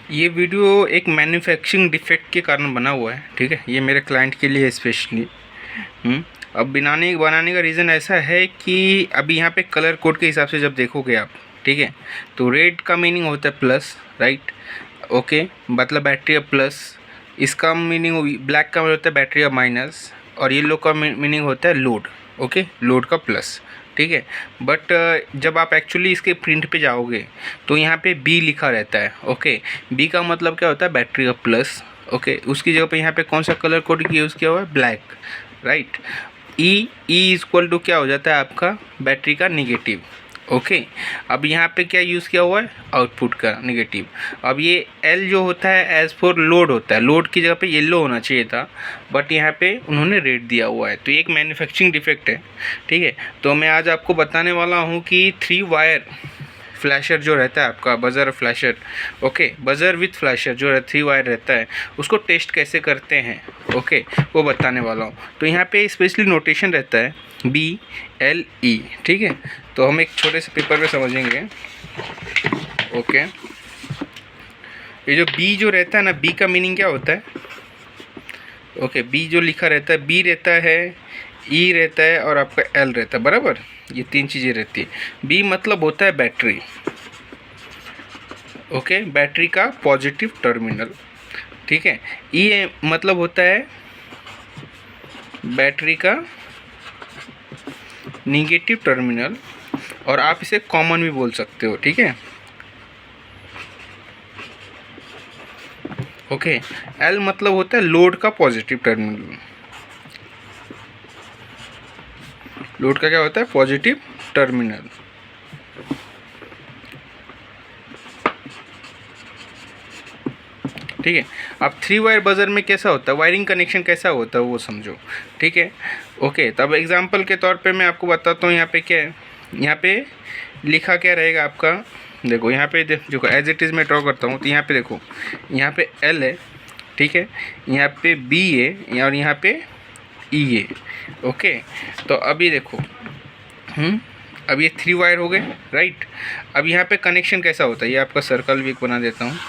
ये वीडियो एक manufacturing defect के कारण बना हुआ है, ठीक है। ये मेरे क्लाइंट के लिए स्पेशली। अब बनाने का रीज़न ऐसा है कि अभी यहाँ पे कलर कोड के हिसाब से जब देखोगे आप, ठीक है, तो रेड का मीनिंग होता है प्लस, राइट, ओके, मतलब बैटरी का प्लस। इसका मीनिंग ब्लैक का होता है बैटरी का माइनस, और येलो का मीनिंग होता है लोड, ओके, लोड का प्लस, ठीक है। बट जब आप एक्चुअली इसके प्रिंट पे जाओगे तो यहाँ पे बी लिखा रहता है, ओके। बी का मतलब क्या होता है बैटरी का प्लस, ओके। उसकी जगह पे यहाँ पे कौन सा कलर कोड यूज़ किया हुआ है, black, right. E equal to क्या हो जाता है आपका बैटरी का निगेटिव, ओके। अब यहाँ पे क्या यूज़ किया हुआ है, आउटपुट का निगेटिव। अब ये एल जो होता है एज फॉर लोड होता है, लोड की जगह पे येलो होना चाहिए था, बट यहाँ पे उन्होंने रेड दिया हुआ है, तो ये एक मैन्युफैक्चरिंग डिफेक्ट है, ठीक है। तो मैं आज आपको बताने वाला हूँ कि 3 वायर फ्लैशर जो रहता है आपका, buzzer flasher, okay, buzzer with flasher जो 3 वायर रहता है उसको टेस्ट कैसे करते हैं, ओके, वो बताने वाला हूँ। तो यहाँ पे स्पेशली नोटेशन रहता है BLE, ठीक है। तो हम एक छोटे से पेपर पे समझेंगे, ओके। ये जो B जो रहता है ना, B का मीनिंग क्या होता है, ओके। B जो लिखा रहता है, B रहता है, E रहता है और आपका L रहता है, बराबर, ये 3 चीज़ें रहती है। B मतलब होता है बैटरी, ओके, बैटरी का पॉजिटिव टर्मिनल, ठीक है। E मतलब होता है बैटरी का निगेटिव टर्मिनल, और आप इसे कॉमन भी बोल सकते हो, ठीक है, ओके। L मतलब होता है लोड का पॉजिटिव टर्मिनल, लोड का क्या होता है, पॉजिटिव टर्मिनल, ठीक है। अब 3 वायर बज़र में कैसा होता है, वायरिंग कनेक्शन कैसा होता है वो समझो, ठीक है, ओके। तब एग्जांपल के तौर पे मैं आपको बताता हूँ यहाँ पे क्या है। यहाँ पे लिखा क्या रहेगा आपका, देखो यहाँ पे देखो एज इट इज़ मैं ड्रॉ करता हूँ, तो यहाँ पे देखो, यहाँ पे L है, ठीक है, यहाँ पे B है और यहाँ पे E है, ओके। तो अभी देखो, अब ये 3 वायर हो गए, राइट। अब यहाँ पे कनेक्शन कैसा होता है, ये आपका सर्कल भी एक बना देता हूँ।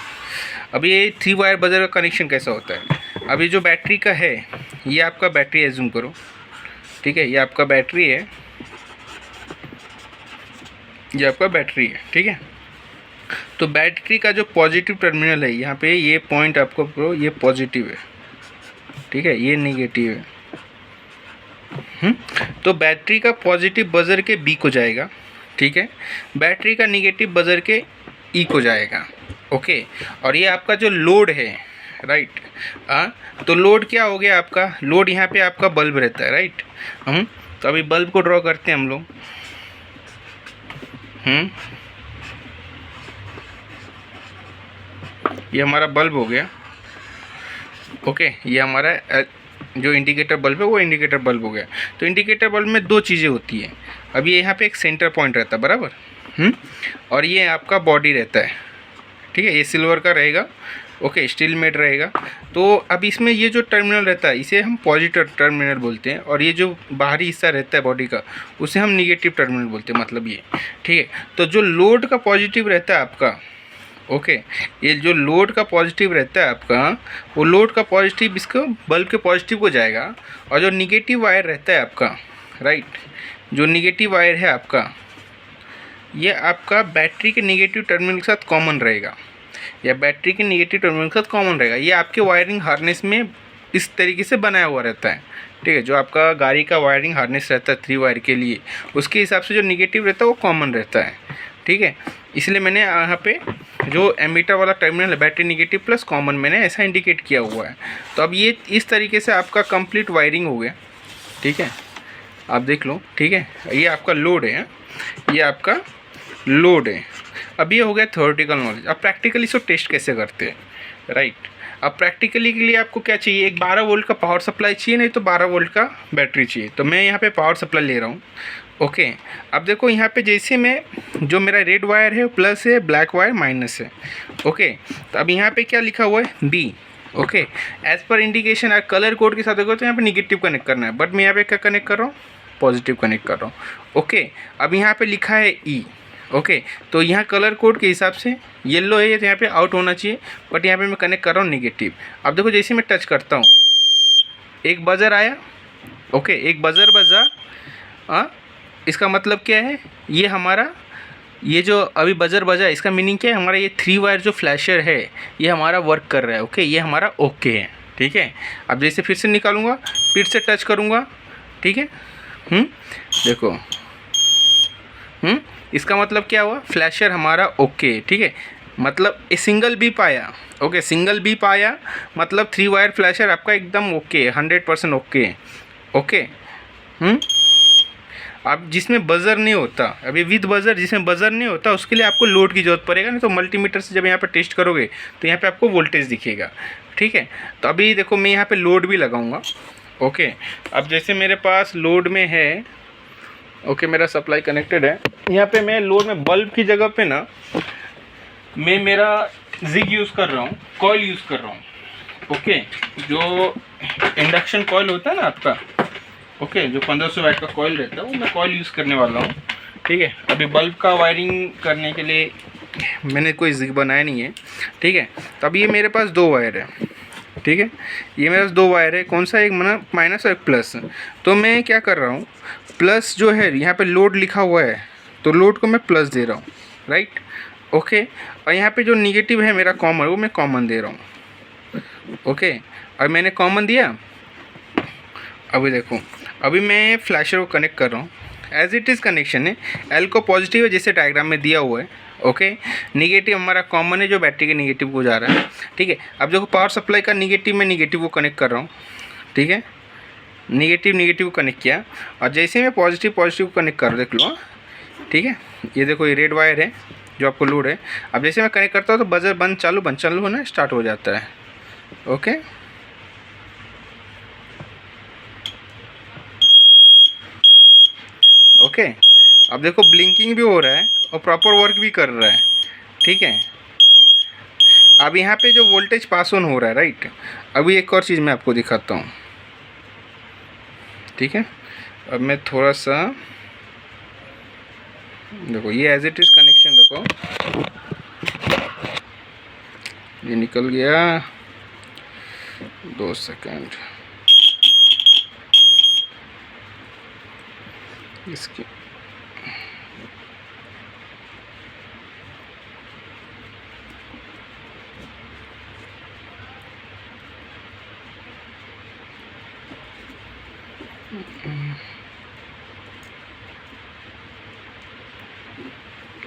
अब ये 3 वायर बज़र का कनेक्शन कैसा होता है, अब ये जो बैटरी का है, ये आपका बैटरी एज्यूम करो, ठीक है, ये आपका बैटरी है, ये आपका बैटरी है, ठीक है। तो बैटरी का जो पॉजिटिव टर्मिनल है यहाँ पे, ये पॉइंट आपको ये पॉजिटिव है, ठीक है, ये नेगेटिव है। तो बैटरी का पॉजिटिव बज़र के B को जाएगा, ठीक है, बैटरी का निगेटिव बज़र के E को जाएगा, ओके। और ये आपका जो लोड है, राइट, तो लोड क्या हो गया आपका, लोड यहाँ पे आपका बल्ब रहता है, राइट। तो अभी बल्ब को ड्रॉ करते हैं हम लोग, ये हमारा बल्ब हो गया, ओके। ये हमारा जो इंडिकेटर बल्ब है वो इंडिकेटर बल्ब हो गया। तो इंडिकेटर बल्ब में 2 चीज़ें होती है। अब ये यहाँ पे एक सेंटर पॉइंट रहता है, बराबर, और ये आपका बॉडी रहता है, ठीक है, ये सिल्वर का रहेगा, ओके, स्टील मेड रहेगा। तो अब इसमें ये जो टर्मिनल रहता है इसे हम पॉजिटिव टर्मिनल बोलते हैं, और ये जो बाहरी हिस्सा रहता है बॉडी का उसे हम निगेटिव टर्मिनल बोलते हैं, मतलब ये, ठीक है। तो जो लोड का पॉजिटिव रहता है आपका, ओके, ये जो लोड का पॉजिटिव रहता है आपका, वो लोड का पॉजिटिव इसको बल्ब के पॉजिटिव को जाएगा, और जो निगेटिव वायर रहता है आपका, राइट, जो निगेटिव वायर है आपका, ये आपका बैटरी के निगेटिव टर्मिनल के साथ कॉमन रहेगा, या बैटरी के निगेटिव टर्मिनल के साथ कॉमन रहेगा। ये आपके वायरिंग हार्नेस में इस तरीके से बनाया हुआ रहता है, ठीक है। जो आपका गाड़ी का वायरिंग हार्नेस रहता है 3 वायर के लिए, उसके हिसाब से जो निगेटिव रहता है वो कॉमन रहता है, ठीक है। इसलिए मैंने यहाँ पे जो एमीटर वाला टर्मिनल है बैटरी निगेटिव प्लस कॉमन, मैंने ऐसा इंडिकेट किया हुआ है। तो अब ये इस तरीके से आपका कंप्लीट वायरिंग हो गया, ठीक है, आप देख लो, ठीक है। ये आपका लोड है, ये आपका लोड है। अब ये हो गया थ्योरेटिकल नॉलेज। अब प्रैक्टिकली इसको टेस्ट कैसे करते हैं, राइट। अब प्रैक्टिकली के लिए आपको क्या चाहिए, एक 12 वोल्ट का पावर सप्लाई चाहिए, नहीं तो 12 वोल्ट का बैटरी चाहिए। तो मैं यहाँ पे पावर सप्लाई ले रहा हूँ, ओके। अब देखो यहाँ पे जैसे मैं, जो मेरा रेड वायर है प्लस है, ब्लैक वायर माइनस है, ओके। तो अब यहाँ पे क्या लिखा हुआ है, B, ओके। एज पर इंडिकेशन कलर कोड के साथ देखो तो यहाँ पे निगेटिव कनेक्ट करना है, बट मैं यहाँ पे क्या कनेक्ट कर रहा हूँ, पॉजिटिव कनेक्ट कर रहा हूँ, ओके। अब यहाँ पे लिखा है E, ओके, तो यहाँ कलर कोड के हिसाब से येलो है तो यहाँ पे आउट होना चाहिए, बट यहाँ पे मैं कनेक्ट कर रहा हूँ नेगेटिव। अब देखो जैसे मैं टच करता हूँ एक बजर आया, ओके, एक बजर बजा। इसका मतलब क्या है, ये हमारा ये जो अभी बजर बजा इसका मीनिंग क्या है, हमारा ये 3 वायर जो फ्लैशर है ये हमारा वर्क कर रहा है। ओके, ये हमारा ओके है, ठीक है। अब जैसे फिर से निकालूंगा, फिर से टच करूँगा, ठीक है। देखो, इसका मतलब क्या हुआ, फ्लैशर हमारा ओके, ठीक है। मतलब ए सिंगल बीप आया, ओके, सिंगल बीप आया मतलब 3 वायर फ्लैशर आपका एकदम ओके, 100% ओके, ओके। अब जिसमें बजर नहीं होता, अभी विद बजर जिसमें बजर नहीं होता उसके लिए आपको लोड की ज़रूरत पड़ेगा, नहीं तो मल्टीमीटर से जब यहाँ पे टेस्ट करोगे तो यहाँ पे आपको वोल्टेज दिखेगा, ठीक है। तो अभी देखो मैं यहाँ पे लोड भी लगाऊंगा, ओके। अब जैसे मेरे पास लोड में है, ओके, मेरा सप्लाई कनेक्टेड है, यहाँ पे मैं लोड में बल्ब की जगह पे ना मैं मेरा जिग यूज़ कर रहा हूँ, कॉइल यूज़ कर रहा हूँ, ओके। जो इंडक्शन कॉइल होता है ना आपका, ओके, जो 1500 वाट का कॉइल रहता है वो मैं कॉइल यूज़ करने वाला हूँ, ठीक है। अभी बल्ब का वायरिंग करने के लिए मैंने कोई जिग बनाया नहीं है, ठीक है। तो अब ये मेरे पास 2 वायर है, ठीक है, ये मेरे पास 2 वायर है, कौन सा, एक माइनस और एक प्लस। तो मैं क्या कर रहा हूँ, प्लस जो है यहाँ पे लोड लिखा हुआ है तो लोड को मैं प्लस दे रहा हूँ, राइट, ओके। और यहाँ पे जो निगेटिव है मेरा कॉमन, वो मैं कॉमन दे रहा हूँ, ओके। और मैंने कॉमन दिया, अभी देखो अभी मैं फ्लैशर को कनेक्ट कर रहा हूँ, एज इट इज़ कनेक्शन है, एल को पॉजिटिव है जैसे डायग्राम में दिया हुआ है, ओके। निगेटिव हमारा कॉमन है जो बैटरी के निगेटिव को जा रहा है, ठीक है। अब देखो पावर सप्लाई का निगेटिव में निगेटिव को कनेक्ट कर रहा हूँ, ठीक है, निगेटिव को कनेक्ट किया, और जैसे मैं पॉजिटिव को कनेक्ट कर, देख लो, ठीक है। ये देखो ये रेड वायर है जो आपको लोड है। अब जैसे मैं कनेक्ट करता हूँ तो बजर बंद चालू होना स्टार्ट हो जाता है, ओके। ओके, अब देखो ब्लिंकिंग भी हो रहा है और प्रॉपर वर्क भी कर रहा है, ठीक है। अब यहाँ पे जो वोल्टेज पास ऑन हो रहा है, राइट। अभी एक और चीज़ मैं आपको दिखाता हूँ, ठीक है। अब मैं थोड़ा सा, देखो ये एज इट इज़ कनेक्शन रखो, ये निकल गया, 2 सेकंड, इसकी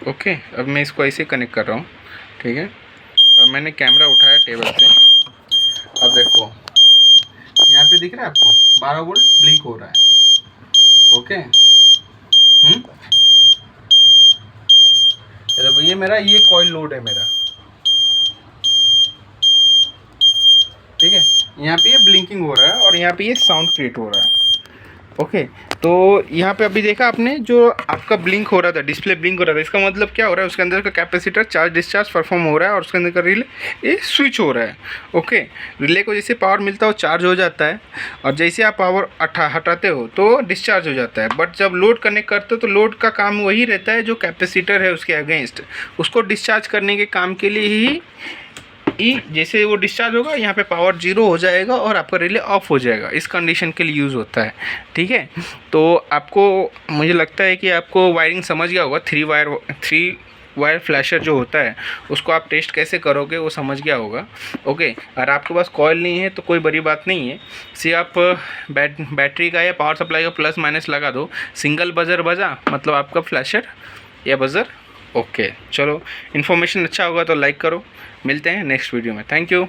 ओके। अब मैं इसको ऐसे कनेक्ट कर रहा हूँ, ठीक है। अब मैंने कैमरा उठाया टेबल से, अब देखो यहाँ पे दिख रहा है आपको 12 वोल्ट ब्लिंक हो रहा है, ओके। देखो ये मेरा ये कॉइल लोड है मेरा, ठीक है। यहाँ पे ये ब्लिंकिंग हो रहा है और यहाँ पे ये साउंड क्रिएट हो रहा है, ओके। तो यहाँ पे अभी देखा आपने जो आपका ब्लिंक हो रहा था, डिस्प्ले ब्लिंक हो रहा था, इसका मतलब क्या हो रहा है, उसके अंदर का कैपेसिटर चार्ज डिस्चार्ज परफॉर्म हो रहा है और उसके अंदर का रिले ये स्विच हो रहा है, ओके। रिले को जैसे पावर मिलता है वो चार्ज हो जाता है और जैसे आप पावर हटाते हो तो डिस्चार्ज हो जाता है। बट जब लोड कनेक्ट करते हो तो लोड का काम वही रहता है जो कैपेसिटर है उसके अगेंस्ट, उसको डिस्चार्ज करने के काम के लिए ही जैसे वो डिस्चार्ज होगा यहाँ पे पावर 0 हो जाएगा और आपका रिले ऑफ हो जाएगा, इस कंडीशन के लिए यूज़ होता है, ठीक है। तो आपको, मुझे लगता है कि आपको वायरिंग समझ गया होगा, 3 वायर फ्लैशर जो होता है उसको आप टेस्ट कैसे करोगे वो समझ गया होगा, ओके। अगर आपके पास कॉइल नहीं है तो कोई बड़ी बात नहीं है, सिर्फ आप बैटरी का या पावर सप्लाई का प्लस माइनस लगा दो, सिंगल बजर बजा मतलब आपका फ्लैशर या बजर ओके। चलो, इन्फॉर्मेशन अच्छा होगा तो लाइक करो, मिलते हैं नेक्स्ट वीडियो में, थैंक यू।